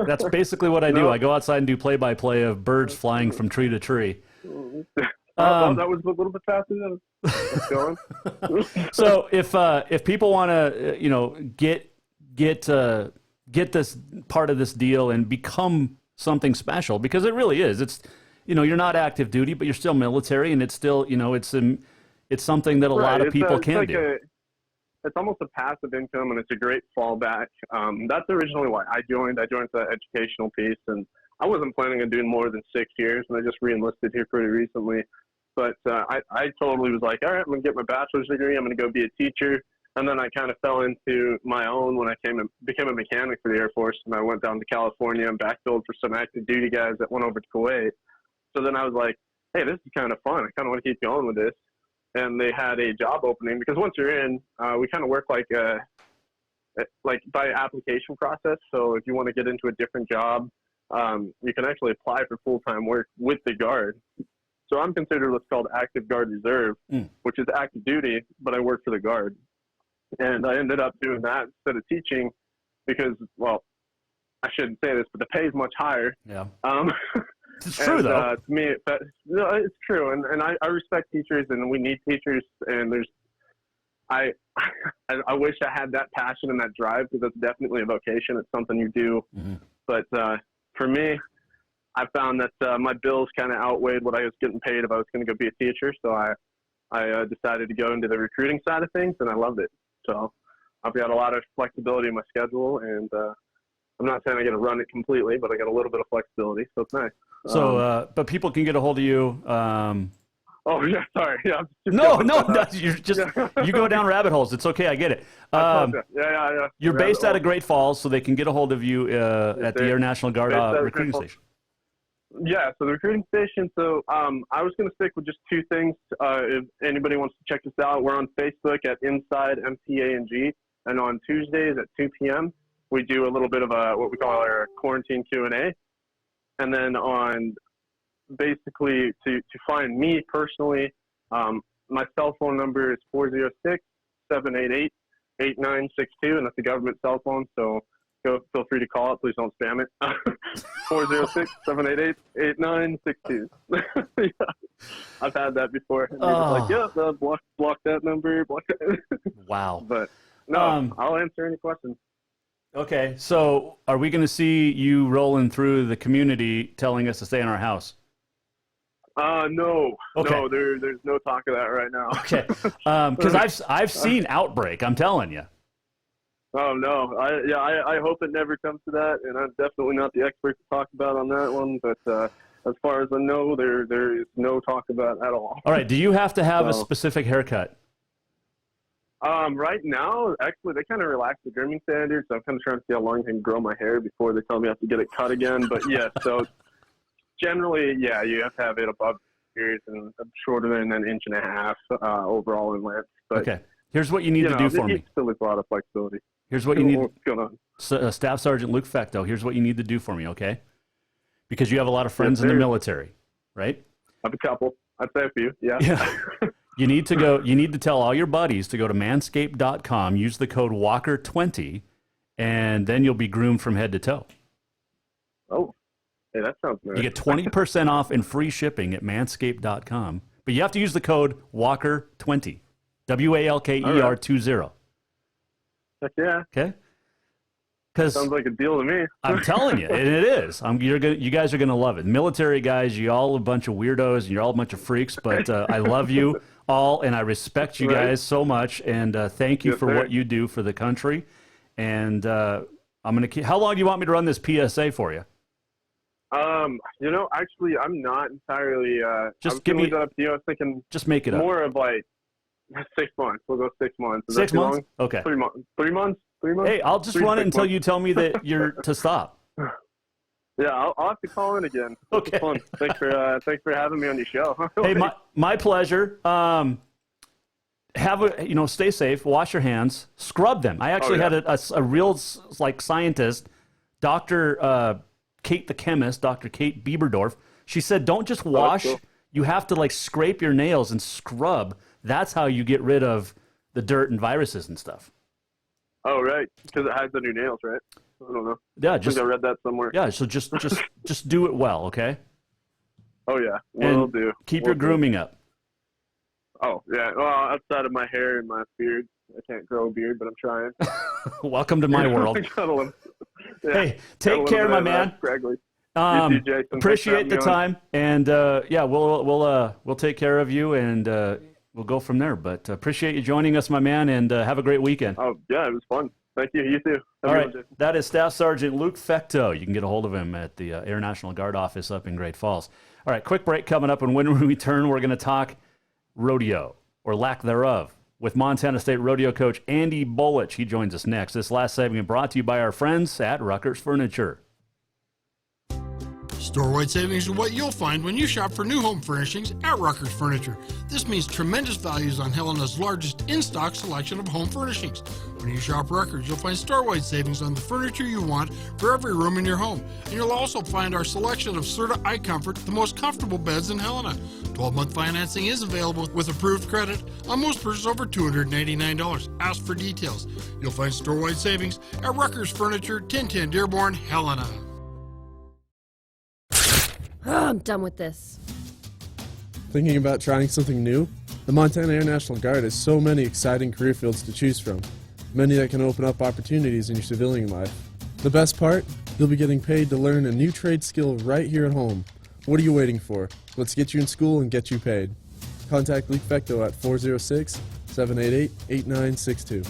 That's basically what I do. I go outside and do play-by-play of birds flying from tree to tree. That was a little bit faster than I was going. So if people want to get this part of this deal and become something special, because it really is. It's you're not active duty, but you're still military, and it's still it's something that a lot of people can do. It's almost a passive income, and it's a great fallback. That's originally why I joined. I joined the educational piece, and I wasn't planning on doing more than 6 years, and I just re-enlisted here pretty recently. But I totally was like, all right, I'm going to get my bachelor's degree. I'm going to go be a teacher. And then I kind of fell into my own when I became a mechanic for the Air Force, and I went down to California and backfilled for some active duty guys that went over to Kuwait. So then I was like, hey, this is kind of fun. I kind of want to keep going with this. And they had a job opening, because once you're in, we kind of work like by application process. So if you want to get into a different job, you can actually apply for full-time work with the Guard. So I'm considered what's called Active Guard Reserve, which is active duty, but I work for the Guard. And I ended up doing that instead of teaching because, well, I shouldn't say this, but the pay is much higher. Yeah. It's true, though. To me, it's true. And I respect teachers, and we need teachers. And I wish I had that passion and that drive, because that's definitely a vocation. It's something you do. Mm-hmm. But for me, I found that my bills kind of outweighed what I was getting paid if I was going to go be a teacher. So I decided to go into the recruiting side of things, and I loved it. So I've got a lot of flexibility in my schedule, and I'm not saying I got to run it completely, but I got a little bit of flexibility, so it's nice. So, but people can get a hold of you. Oh, yeah, sorry. Yeah, no, you're just you go down rabbit holes. It's okay, I get it. Yeah. You're based out of Great Falls, so they can get a hold of you at the Air National Guard recruiting station. Yeah, so the recruiting station. So I was going to stick with just two things. If anybody wants to check us out, we're on Facebook at Inside MPA&G, and on Tuesdays at 2 p.m. we do a little bit of what we call our quarantine Q&A. And then on basically to find me personally, my cell phone number is 406-788-8962, and that's a government cell phone, so feel free to call it. Please don't spam it. 406-788-8962. Yeah. I've had that before. And like, yeah, block that number. Block that. Wow. But no, I'll answer any questions. Okay, so are we going to see you rolling through the community telling us to stay in our house? No. Okay. No, there's no talk of that right now. Okay, because I've seen Outbreak. I'm telling you. Oh no, I hope it never comes to that, and I'm definitely not the expert to talk about on that one. But as far as I know, there is no talk about it at all. All right, do you have to have a specific haircut? Right now, actually, they kind of relaxed the grooming standards, so I'm kind of trying to see how long I can grow my hair before they tell me I have to get it cut again. But yeah, so generally, yeah, you have to have it above ears and shorter than an inch and a half overall in length. But, okay, here's what you need to do for me. Still with a lot of flexibility. Here's what you need. What's going on? Staff Sergeant Luke Fecteau, here's what you need to do for me, okay? Because you have a lot of friends in the military, right? I have a couple. I'd say a few, yeah. You need to tell all your buddies to go to manscaped.com, use the code WALKER20, and then you'll be groomed from head to toe. Oh, hey, that sounds nice. You get 20% off and free shipping at manscaped.com, but you have to use the code WALKER20, WALKER20. Heck yeah. Okay? Sounds like a deal to me. I'm telling you, and it is. You guys are going to love it. Military guys, you all a bunch of weirdos, and you're all a bunch of freaks, but I love you all, and I respect you guys so much, and thank you for what you do for the country. And I'm going to keep. How long do you want me to run this PSA for you? Actually, I'm not entirely. Just give me. That up to you. I was thinking. Just make it up. More of like 6 months. We'll go 6 months. Is 6 months? Long? Okay. 3 months. 3 months. 3 months. Hey, I'll just run it until you tell me that you're to stop. Yeah, I'll have to call in again. Okay. Fun. Thanks for having me on your show. Hey, my pleasure. Stay safe. Wash your hands. Scrub them. I actually had a real scientist, Dr. Kate the chemist, Dr. Kate Bieberdorf. She said, don't just wash. Cool. You have to scrape your nails and scrub. That's how you get rid of the dirt and viruses and stuff. Oh, right, because it hides under your nails, right? I don't know. Yeah, I think I read that somewhere. Yeah, so just do it well, okay? Oh yeah, will do. Keep your grooming up. Oh yeah, well, outside of my hair and my beard, I can't grow a beard, but I'm trying. Welcome to my world. Hey, take care, my man. Scraggly. You too, Jason. Appreciate the time, and we'll take care of you, and we'll go from there. But appreciate you joining us, my man, and have a great weekend. Oh yeah, it was fun. Thank you. You too. All right, that is Staff Sergeant Luke Fecteau. You can get a hold of him at the Air National Guard office up in Great Falls. All right, quick break coming up, and when we return, we're going to talk rodeo, or lack thereof, with Montana State rodeo coach Andy Bolich. He joins us next. This last segment brought to you by our friends at Ruckers Furniture. Store-wide savings are what you'll find when you shop for new home furnishings at Ruckers Furniture. This means tremendous values on Helena's largest in-stock selection of home furnishings. When you shop Ruckers, you'll find store-wide savings on the furniture you want for every room in your home. And you'll also find our selection of Serta iComfort, the most comfortable beds in Helena. 12-month financing is available with approved credit on most purchases over $289. Ask for details. You'll find store-wide savings at Ruckers Furniture, 1010 Dearborn, Helena. I'm done with this. Thinking about trying something new? The Montana Air National Guard has so many exciting career fields to choose from, many that can open up opportunities in your civilian life. The best part? You'll be getting paid to learn a new trade skill right here at home. What are you waiting for? Let's get you in school and get you paid. Contact Luke Fecteau at 406-788-8962.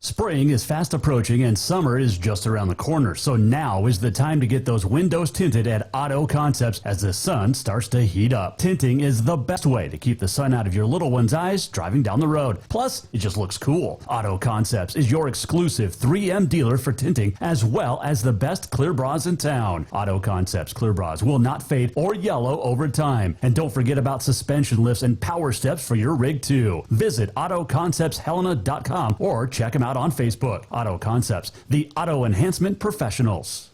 Spring is fast approaching and summer is just around the corner, so now is the time to get those windows tinted at Auto Concepts as the sun starts to heat up. Tinting is the best way to keep the sun out of your little one's eyes driving down the road. Plus, it just looks cool. Auto Concepts is your exclusive 3M dealer for tinting, as well as the best clear bras in town. Auto Concepts clear bras will not fade or yellow over time. And don't forget about suspension lifts and power steps for your rig too. Visit AutoConceptsHelena.com or check them out on Facebook. Auto Concepts, the auto enhancement professionals.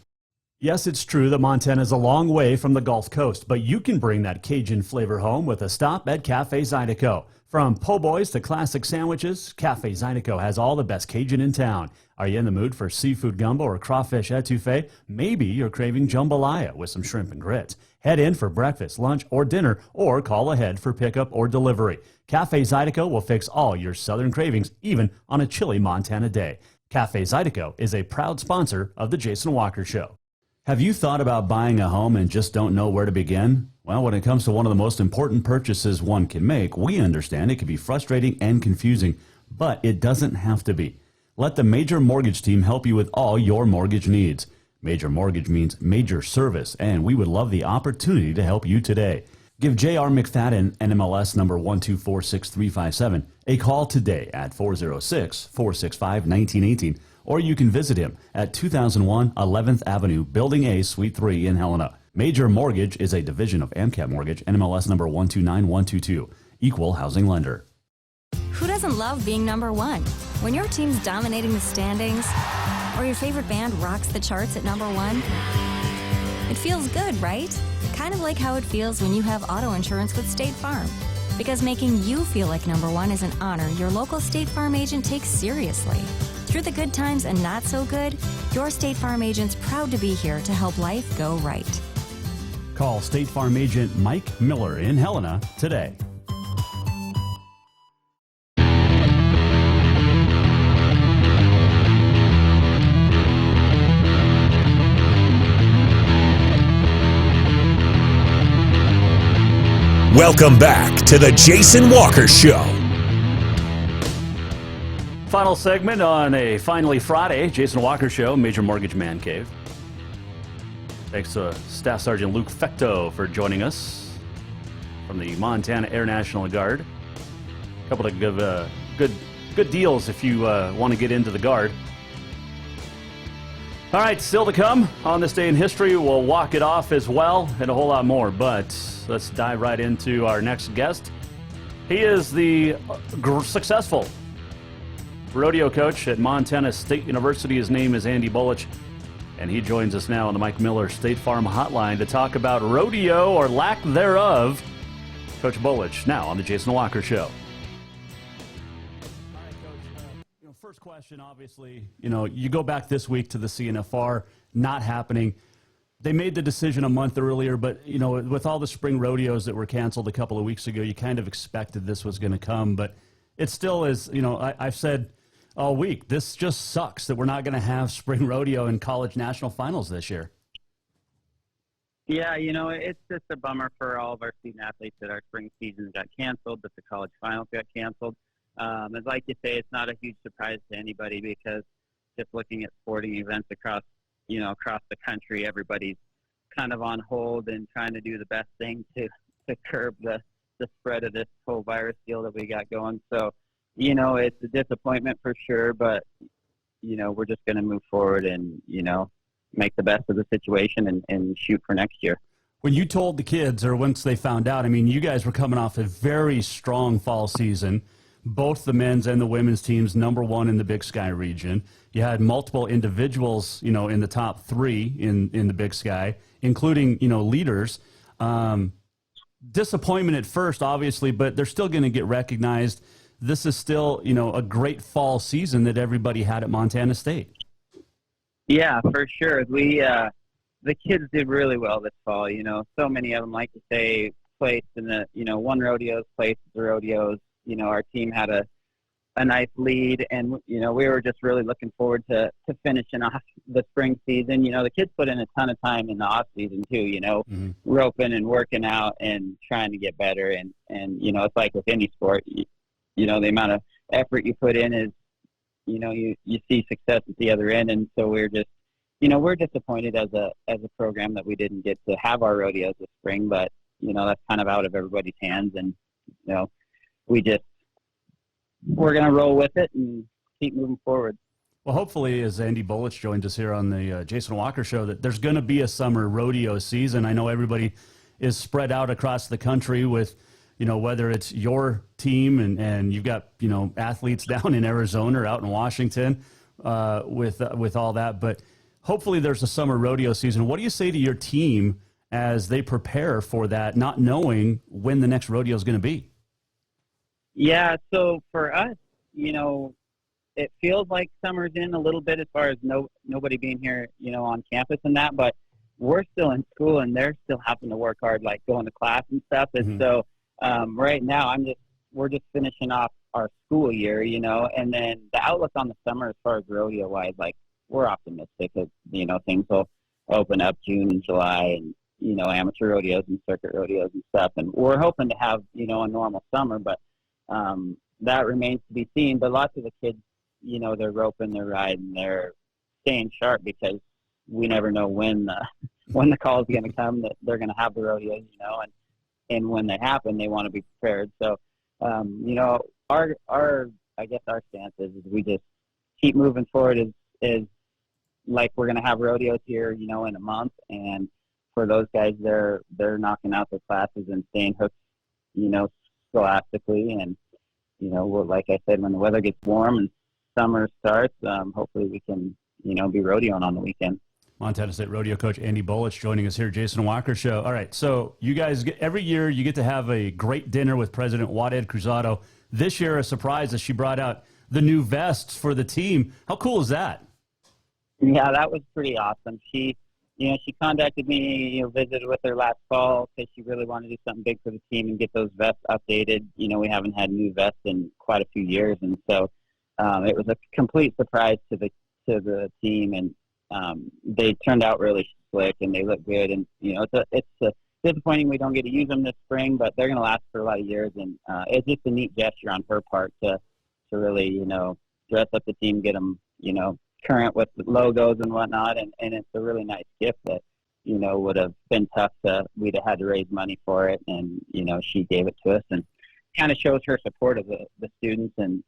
Yes, it's true that Montana is a long way from the Gulf Coast, but you can bring that Cajun flavor home with a stop at Cafe Zydeco. From po' boys to classic sandwiches, Cafe Zydeco has all the best Cajun in town. Are you in the mood for seafood gumbo or crawfish etouffee? Maybe you're craving jambalaya with some shrimp and grits. Head in for breakfast, lunch, or dinner, or call ahead for pickup or delivery. Cafe Zydeco will fix all your southern cravings, even on a chilly Montana day. Cafe Zydeco is a proud sponsor of The Jason Walker Show. Have you thought about buying a home and just don't know where to begin? Well, when it comes to one of the most important purchases one can make, we understand it can be frustrating and confusing, but it doesn't have to be. Let the Major Mortgage team help you with all your mortgage needs. Major Mortgage means major service, and we would love the opportunity to help you today. Give J.R. McFadden, NMLS number 1246357, a call today at 406-465-1918, or you can visit him at 2001 11th Avenue, Building A, Suite 3 in Helena. Major Mortgage is a division of AMCAP Mortgage, NMLS number 129122, equal housing lender. Who doesn't love being number one? When your team's dominating the standings, or your favorite band rocks the charts at number one, it feels good, right? Kind of like how it feels when you have auto insurance with State Farm. Because making you feel like number one is an honor your local State Farm agent takes seriously. Through the good times and not so good, your State Farm agent's proud to be here to help life go right. Call State Farm agent Mike Miller in Helena today. Welcome back to the Jason Walker Show. Final segment on a finally Friday, Jason Walker Show, Major Mortgage Man Cave. Thanks to Staff Sergeant Luke Fecteau for joining us from the Montana Air National Guard. A couple of good deals if you want to get into the Guard. All right, still to come on this day in history. We'll walk it off as well and a whole lot more, but let's dive right into our next guest. He is the successful rodeo coach at Montana State University. His name is Andy Bolich, and he joins us now on the Mike Miller State Farm Hotline to talk about rodeo or lack thereof. Coach Bolich, now on the Jason Walker Show. question, obviously, you go back this week to the CNFR not happening. They made the decision a month earlier, but, with all the spring rodeos that were canceled a couple of weeks ago, you kind of expected this was going to come. But it still is, I've said all week, this just sucks that we're not going to have spring rodeo and college national finals this year. Yeah, it's just a bummer for all of our student athletes that our spring seasons got canceled, that the college finals got canceled. As like you say, it's not a huge surprise to anybody because just looking at sporting events across the country, everybody's kind of on hold and trying to do the best thing to curb the spread of this whole virus deal that we got going. So, it's a disappointment for sure, but, we're just going to move forward and, make the best of the situation and shoot for next year. When you told the kids, or once they found out, you guys were coming off a very strong fall season, both the men's and the women's teams, number one in the Big Sky region. You had multiple individuals, in the top three in the Big Sky, including, leaders. Disappointment at first, obviously, but they're still going to get recognized. This is still, a great fall season that everybody had at Montana State. Yeah, for sure. The kids did really well this fall. So many of them, like to say, placed in the, won rodeos, placed the rodeos. Our team had a nice lead, and, we were just really looking forward to finishing off the spring season. The kids put in a ton of time in the off season too, roping and working out and trying to get better. And it's like with any sport, the amount of effort you put in is, you see success at the other end. And so we're just, we're disappointed as a program that we didn't get to have our rodeos this spring, but, that's kind of out of everybody's hands. And, we're going to roll with it and keep moving forward. Well, hopefully, as Andy Bolich joins us here on the Jason Walker Show, that there's going to be a summer rodeo season. I know everybody is spread out across the country with, whether it's your team and you've got, athletes down in Arizona or out in Washington with all that. But hopefully there's a summer rodeo season. What do you say to your team as they prepare for that, not knowing when the next rodeo is going to be? Yeah, so for us, it feels like summer's in a little bit as far as nobody being here, on campus and that, but we're still in school and they're still having to work hard, like going to class and stuff. And so right now we're just finishing off our school year, and then the outlook on the summer as far as rodeo wise, like we're optimistic that, things will open up June and July and, amateur rodeos and circuit rodeos and stuff. And we're hoping to have, a normal summer, but that remains to be seen. But lots of the kids, they're roping, they're riding, they're staying sharp because we never know when the call is going to come that they're going to have the rodeos, and when they happen, they want to be prepared. So, I guess our stance is we just keep moving forward is like we're going to have rodeos here, in a month. And for those guys, they're knocking out their classes and staying hooked, scholastically. And, like I said, when the weather gets warm and summer starts, hopefully we can, be rodeoing on the weekend. Montana State rodeo coach Andy Bolich joining us here, Jason Walker Show. All right, so you guys, every year you get to have a great dinner with President Waded Cruzado. This year, a surprise as she brought out the new vests for the team. How cool is that? Yeah, that was pretty awesome. She contacted me, visited with her last fall because she really wanted to do something big for the team and get those vests updated. We haven't had new vests in quite a few years, and so it was a complete surprise to the team, and they turned out really slick and they look good. And it's disappointing we don't get to use them this spring, but they're going to last for a lot of years. And it's just a neat gesture on her part to really dress up the team, get them current with the logos and whatnot. And it's a really nice gift that would have been tough we'd have had to raise money for it. And she gave it to us and kind of shows her support of the students. And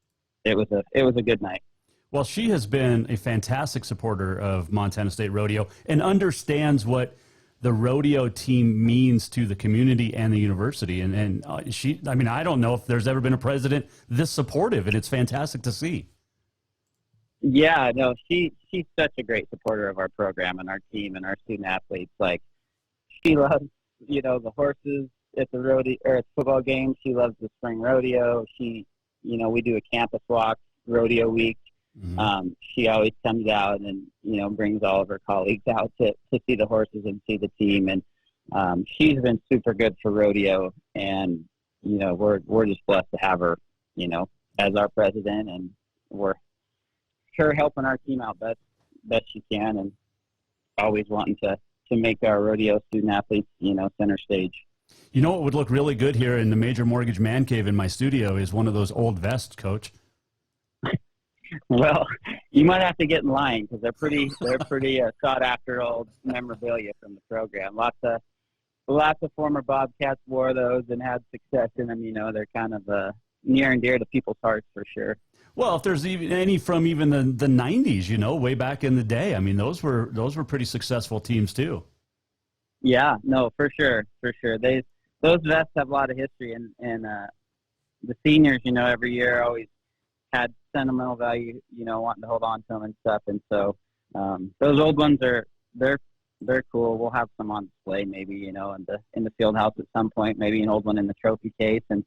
it was a good night. Well, she has been a fantastic supporter of Montana State Rodeo and understands what the rodeo team means to the community and the university. And I don't know if there's ever been a president this supportive, and it's fantastic to see. Yeah, no, she's such a great supporter of our program and our team and our student athletes. Like, she loves, the horses at the rodeo or at the football game. She loves the spring rodeo. We do a campus walk rodeo week She always comes out and, brings all of her colleagues out to see the horses and see the team. And she's been super good for rodeo. And, we're just blessed to have her, as our president. And we're sure helping our team out best she can, and always wanting to make our rodeo student athletes, center stage. You know what would look really good here in the Major Mortgage Man Cave in my studio is one of those old vests, Coach. Well, you might have to get in line because they're pretty sought after old memorabilia from the program. Lots of former Bobcats wore those and had success in them. They're kind of near and dear to people's hearts for sure. Well, if there's even any from even the 90s, way back in the day, I mean, those were pretty successful teams too. Yeah, no, for sure. Those vests have a lot of history, and the seniors, every year always had sentimental value, wanting to hold on to them and stuff. And so those old ones they're cool. We'll have some on display maybe, in the field house at some point, maybe an old one in the trophy case. And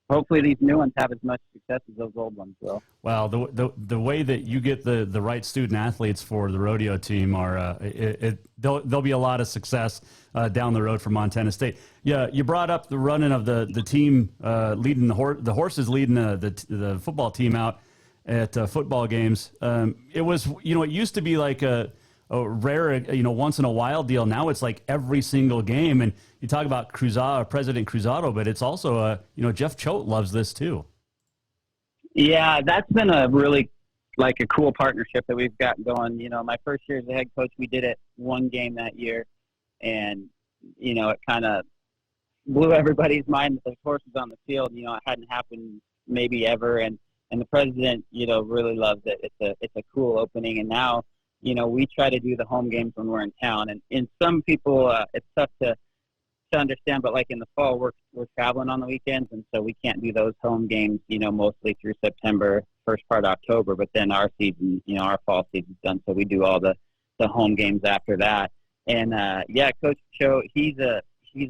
hopefully these new ones have as much success as those old ones will. Well, the way that you get the right student athletes for the rodeo team are there'll be a lot of success down the road for Montana State. Yeah, you brought up the running of the team leading the horses leading the football team out at football games. It was it used to be like a rare once in a while deal. Now it's like every single game, and you talk about President Cruzado, but it's also Jeff Choate loves this too. Yeah, that's been a really a cool partnership that we've got going. My first year as a head coach, we did it one game that year, and it kind of blew everybody's mind that there's horses on the field. It hadn't happened maybe ever, and the president really loves it. It's a cool opening, and now we try to do the home games when we're in town, and in some people it's tough to understand, but like in the fall we're traveling on the weekends, and so we can't do those home games mostly through September, first part of October, but then our season, our fall season's done, so we do all the home games after that. And Coach Choate, he's a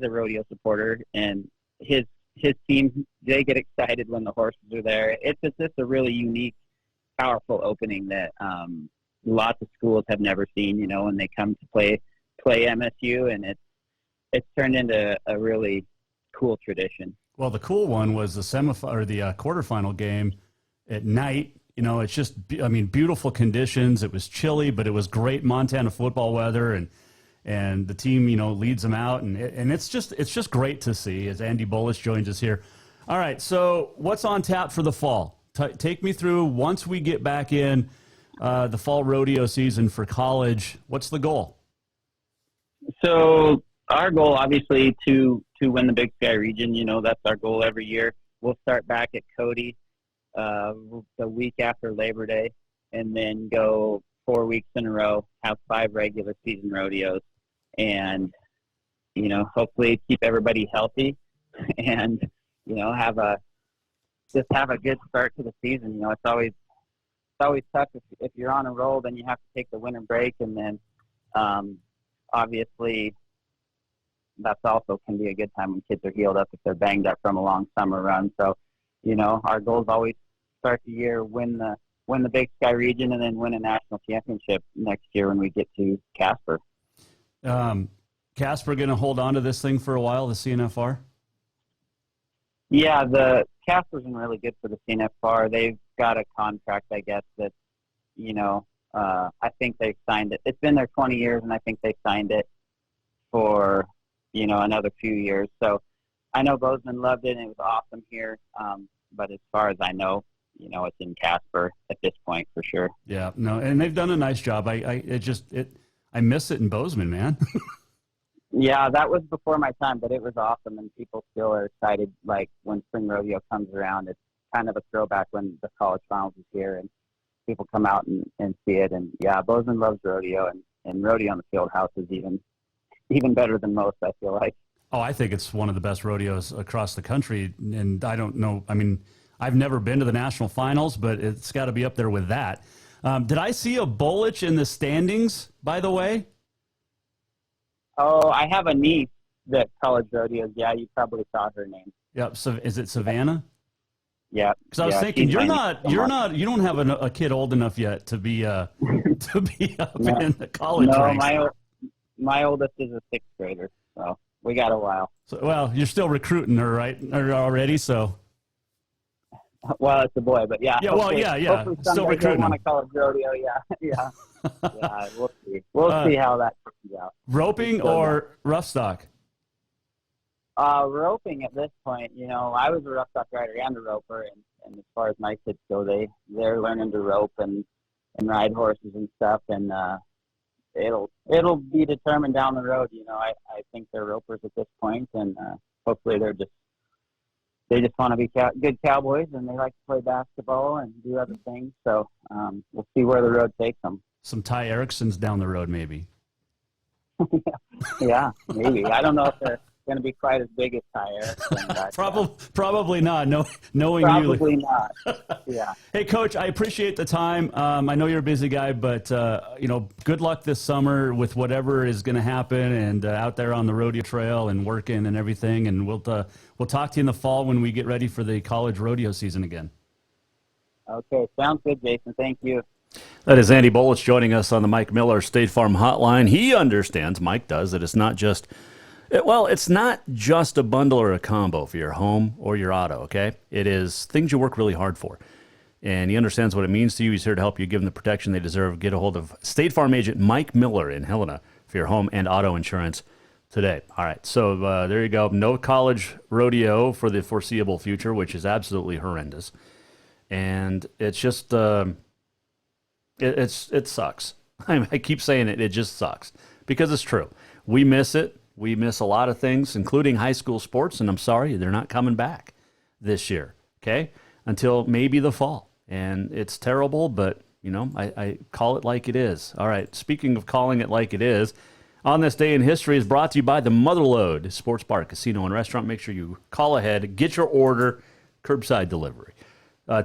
rodeo supporter, and his team, they get excited when the horses are there. It's just a really unique, powerful opening that lots of schools have never seen, when they come to play MSU, and it's turned into a really cool tradition. Well, the cool one was the quarterfinal game at night. It's just, beautiful conditions. It was chilly, but it was great Montana football weather, and the team, leads them out, and it's just great to see as Andy Bullish joins us here. All right, so what's on tap for the fall? Take me through once we get back in the fall rodeo season for college. What's the goal? So our goal, obviously, to win the Big Sky region. That's our goal every year. We'll start back at Cody the week after Labor Day, and then go 4 weeks in a row, have 5 regular season rodeos, and hopefully keep everybody healthy, and have a good start to the season. It's always tough if you're on a roll, then you have to take the winter break, and then obviously that's also can be a good time when kids are healed up if they're banged up from a long summer run. So, our goal is always start the year, win the Big Sky region, and then win a national championship next year when we get to Casper. Casper going to hold on to this thing for a while, the CNFR? Yeah, the Casper's been really good for the CNFR. They've got a contract, I guess, that, I think they've signed it. It's been there 20 years, and I think they signed it for, another few years. So I know Bozeman loved it, and it was awesome here. But as far as I know, it's in Casper at this point for sure. Yeah, no, and they've done a nice job. I miss it in Bozeman, man. Yeah, that was before my time, but it was awesome, and people still are excited. Like when spring rodeo comes around, it's kind of a throwback when the college finals is here, and people come out and see it. And yeah, Bozeman loves rodeo, and rodeo on the field house is even better than most, I feel like. Oh, I think it's one of the best rodeos across the country, and I don't know. I mean, I've never been to the national finals, but it's got to be up there with that. Did I see a Bullich in the standings, by the way? Oh, I have a niece that college rodeos. Yeah, you probably saw her name. Yep. So is it Savannah? Yeah. Because I was thinking, you don't have a kid old enough yet to be up in the college ranks. My oldest is a 6th grader, so we got a while. So, well, you're still recruiting her, right? Already, so. Well, it's a boy, but yeah. Yeah, hopefully still recruiting. On a college rodeo, yeah. We'll see. We'll see how that turns out. Roping or rough stock? Roping at this point. I was a rough stock rider and a roper, and as far as my kids go, they're learning to rope and ride horses and stuff, and it'll be determined down the road. I think they're ropers at this point, and hopefully they just want to be good cowboys, and they like to play basketball and do other things. So we'll see where the road takes them. Some Ty Ericksons down the road, maybe. Yeah, maybe. I don't know if they're going to be quite as big as Ty Erickson. Probably not. Knowing probably you. Not. Yeah. Hey, Coach, I appreciate the time. I know you're a busy guy, but good luck this summer with whatever is going to happen, and out there on the rodeo trail and working and everything. And we'll talk to you in the fall when we get ready for the college rodeo season again. Okay, sounds good, Jason. Thank you. That is Andy Bolich joining us on the Mike Miller State Farm Hotline. He understands, Mike does, that it's not just a bundle or a combo for your home or your auto, okay? It is things you work really hard for. And he understands what it means to you. He's here to help you give them the protection they deserve. Get a hold of State Farm agent Mike Miller in Helena for your home and auto insurance today. All right, so there you go. No college rodeo for the foreseeable future, which is absolutely horrendous. And it's just... It sucks. I keep saying it. It just sucks because it's true. We miss it. We miss a lot of things, including high school sports. And I'm sorry, they're not coming back this year. Okay, until maybe the fall. And it's terrible, but I call it like it is. All right. Speaking of calling it like it is, on this day in history is brought to you by the Motherlode Sports Bar, Casino, and Restaurant. Make sure you call ahead, get your order, curbside delivery.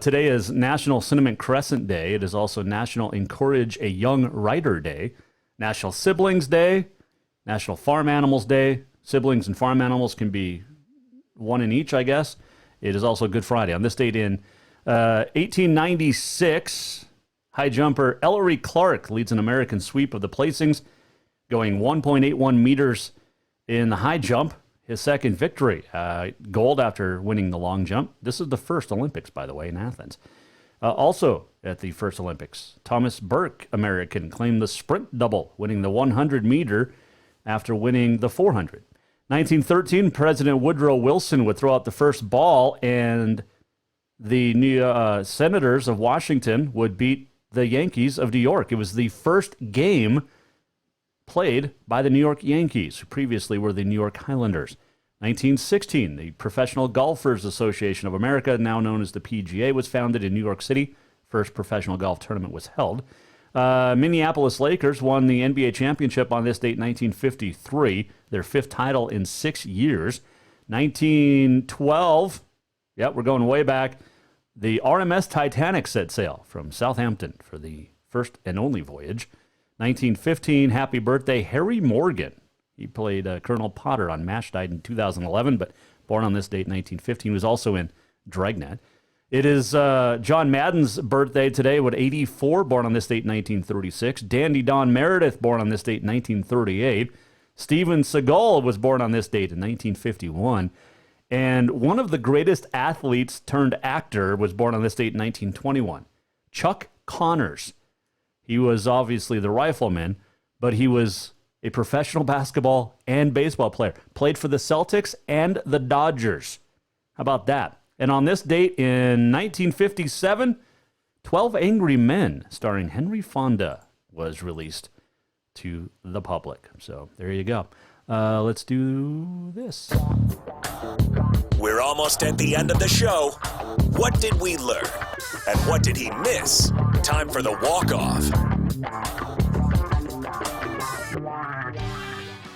Today is National Cinnamon Crescent Day. It is also National Encourage a Young Rider Day, National Siblings Day, National Farm Animals Day. Siblings and farm animals can be one in each, I guess. It is also Good Friday. On this date in 1896, high jumper Ellery Clark leads an American sweep of the placings, going 1.81 meters in the high jump. His second victory, gold after winning the long jump. This is the first Olympics, by the way, in Athens. Also at the first Olympics, Thomas Burke, American, claimed the sprint double, winning the 100-meter after winning the 400. 1913, President Woodrow Wilson would throw out the first ball, and the Senators of Washington would beat the Yankees of New York. It was the first game played by the New York Yankees, who previously were the New York Highlanders. 1916, the Professional Golfers Association of America, now known as the PGA, was founded in New York City. First professional golf tournament was held. Minneapolis Lakers won the NBA championship on this date, 1953, their 5th title in 6 years. 1912, we're going way back, the RMS Titanic set sail from Southampton for the first and only voyage. 1915, happy birthday, Harry Morgan. He played Colonel Potter on MASH, died in 2011, but born on this date, 1915, was also in Dragnet. It is John Madden's birthday today, 84, born on this date, 1936. Dandy Don Meredith, born on this date, 1938. Steven Seagal was born on this date in 1951. And one of the greatest athletes turned actor was born on this date in 1921. Chuck Connors. He was obviously the rifleman, but he was a professional basketball and baseball player. Played for the Celtics and the Dodgers. How about that? And on this date in 1957, 12 Angry Men, starring Henry Fonda, was released to the public. So there you go. Let's do this. We're almost at the end of the show. What did we learn? And what did he miss? Time for the walk-off.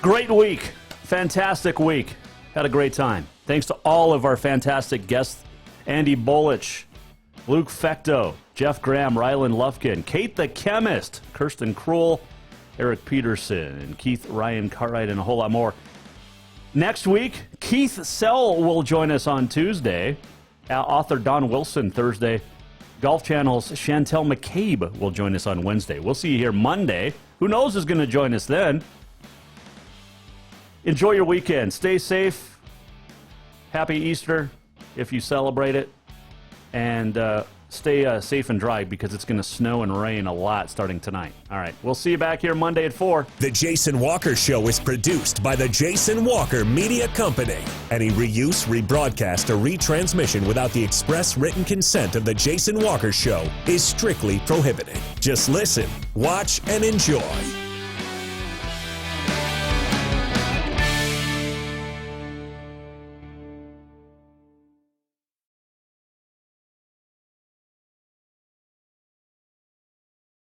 Great week. Fantastic week. Had a great time. Thanks to all of our fantastic guests, Andy Bolich, Luke Fecto, Jeff Graham, Rylan Lufkin, Kate the Chemist, Kirsten Kroll, Eric Peterson, and Keith Ryan Cartwright, and a whole lot more. Next week, Keith Sell will join us on Tuesday. author Don Wilson Thursday. Golf Channel's Chantel McCabe will join us on Wednesday. We'll see you here Monday. Who knows who's going to join us then? Enjoy your weekend. Stay safe. Happy Easter if you celebrate it. And stay safe and dry because it's going to snow and rain a lot starting tonight. All right. We'll see you back here Monday at 4. The Jason Walker Show is produced by the Jason Walker Media Company. Any reuse, rebroadcast, or retransmission without the express written consent of the Jason Walker Show is strictly prohibited. Just listen, watch, and enjoy.